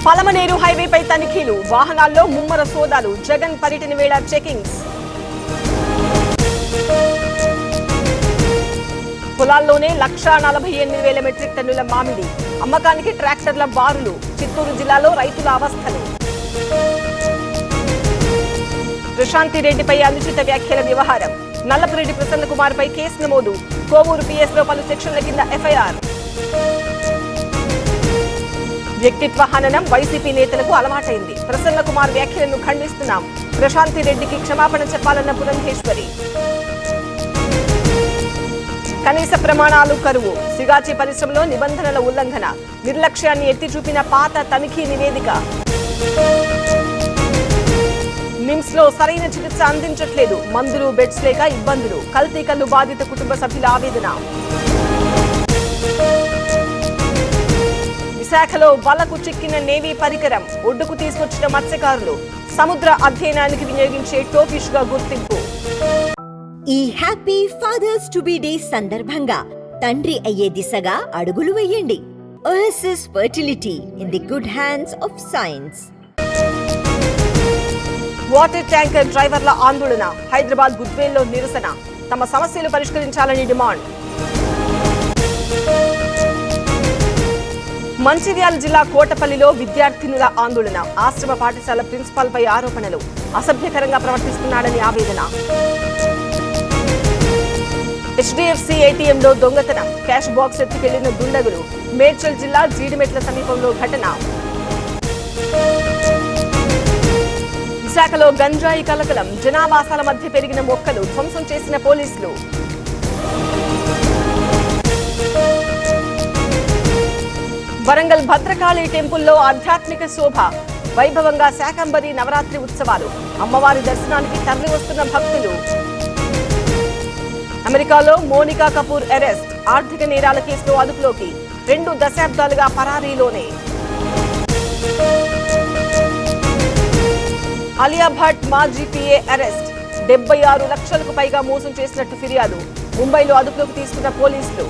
పలమనేరు హైవేపై తనిఖీలు, వాహనాల్లో ముమ్మర సోదాలు, జగన్ పర్యటన వేళ చెకింగ్స్. పొలాల్లోనే 1,48,000 మెట్రిక్ టన్నుల మామిడి, అమ్మకానికి ట్రాక్టర్ల బారులు, చిత్తూరు జిల్లాలో రైతుల అవస్థలు. ప్రశాంతిరెడ్డిపై అనుచిత వ్యాఖ్యల వ్యవహారం, నల్లపురెడ్డి ప్రసన్న కుమార్ పై కేసు నమోదు, కోవూరు పిఎస్ లో పలు సెక్షన్ల కింద ఎఫ్ఐఆర్. వ్యక్తిత్వ హననం వైసీపీ నేతలకు అలవాటైంది, ప్రసన్న కుమార్ వ్యాఖ్యలను ఖండిస్తున్నాం, ప్రశాంతిరెడ్డికి క్షమాపణ చెప్పాలన్న పురంధేశ్వరి. కనీస ప్రమాణాలు కరువు, సిగాచి పరిశ్రమలో నిబంధనల ఉల్లంఘన, నిర్లక్ష్యాన్ని ఎత్తి చూపిన పాత తనిఖీ నివేదిక. నిమ్స్ లో సరైన చికిత్స అందించట్లేదు, మందులు బెడ్స్ లేక ఇబ్బందులు, కల్తీ కల్లు బాధిత కుటుంబ సభ్యుల ఆవేదన. విశాఖలో వలకు చిక్కిన నేవీ పరికరం, ఒడ్డుకు తీసుకొచ్చిన మత్స్యకారులు, సముద్ర అధ్యయనానికి వినియోగించే టోఫిష్ గా గుర్తింపు. ఈ happy fathers to be day సందర్భంగా తండ్రి అయ్యే దిశగా అడుగులు వేయండి. OSS fertility in the good hands of science. Water tanker డ్రైవర్ల ఆందోళన, హైదరాబాద్ గుద్వేల్లో నిరసన, తమ సమస్యలు పరిష్కరించాలని డిమాండ్. మంచిర్యాల జిల్లా కోటపల్లిలో విద్యార్థినుల ఆందోళన, ఆశ్రమ పాఠశాల ప్రిన్సిపాల్ పై ఆరోపణలు, అసభ్యకరంగా ప్రవర్తిస్తున్నాడని ఆవేదన. హెచ్డిఎఫ్సి ఏటీఎంలో దొంగతనం, క్యాష్ బాక్స్ ఎత్తుకెళ్లిన దుండగులు, మేడ్చల్ జిల్లా జీడిమెట్ల సమీపంలో ఘటన. విశాఖలో గంజాయి కలకలం, జనావాసాల మధ్య పెరిగిన మొక్కలు ధ్వంసం చేసిన పోలీసులు. వరంగల్ భద్రకాళి టెంపుల్లో ఆధ్యాత్మిక శోభ, వైభవంగా శాకంబరి నవరాత్రి ఉత్సవాలు, అమ్మవారి దర్శనానికి తరలి వస్తున్న భక్తులు. అమెరికాలో మోనికా కపూర్ అరెస్ట్, ఆర్థిక నేరాల కేసులో అదుపులోకి, 2 దశాబ్దాలుగా పరారీలోనే. అలియా భట్ మాజీ పిఏ అరెస్ట్, 76 లక్షలకు పైగా మోసం చేసినట్టు ఫిర్యాదు, ముంబైలో అదుపులోకి తీసుకున్న పోలీసులు.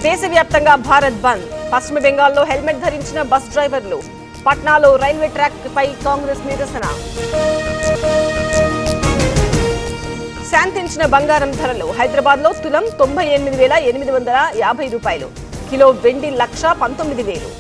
దేశవ్యాప్తంగా భారత్ బంద్, పశ్చిమ బెంగాల్లో హెల్మెట్ ధరించిన బస్ డ్రైవర్లు, పట్నాలో రైల్వే ట్రాక్ పై కాంగ్రెస్ నిరసన. శాంతించిన బంగారం ధరలు, హైదరాబాద్ లో తులం 98,850 రూపాయలు, కిలో వెండి 1,19,000.